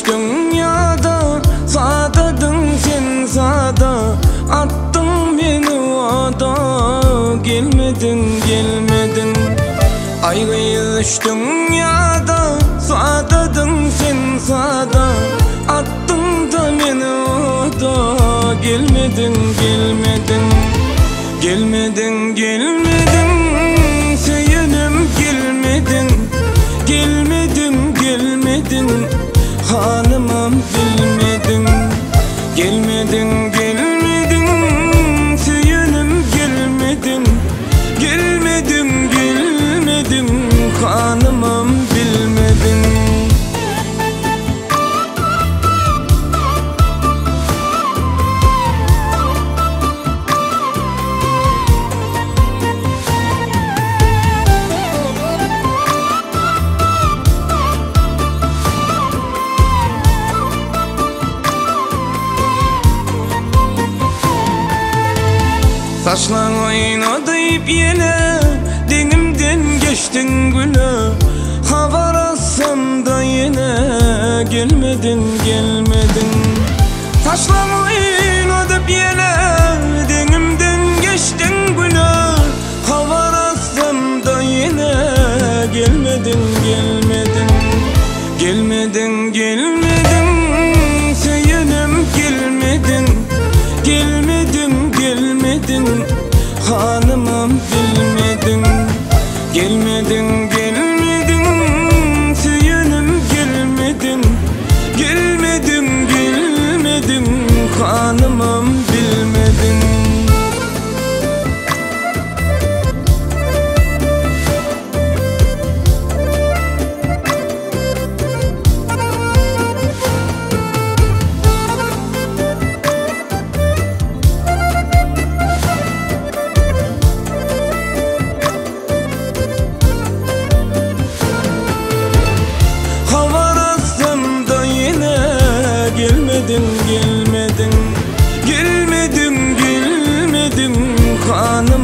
dünyada, sadadın sen sada, attın beni oda, gelmedin gelmedin. Ayrılış dünyada, sadadın sen sada, attın da beni oda, gelmedin gelmedin. Gelmedin gelmedin, söylenim gelmedin. Gelmedin gelmedin, hanımım bilmedin. Gelmedin gelmedin, söylenim gelmedin. Gelmedin gelmedin, hanımım bilmedin. Saçlar oynadı ip yine, denimden geçtin güle. Havarasam da yine, gelmedin gelmedin. Saçlar oynadı ip yine, denimden geçtin güle. Havarasam da yine, gelmedin gelmedin. Gelmedin gelmedin, söylenim gelmedin. Gelmedin gelmedin, hanımım bilmedin. Gelmedin gelmedin, söylenim gelmedin. Gelmedin gelmedin, hanımım bilmedin. Gelmedin gelmedin, gelmedin gelmedin, hanım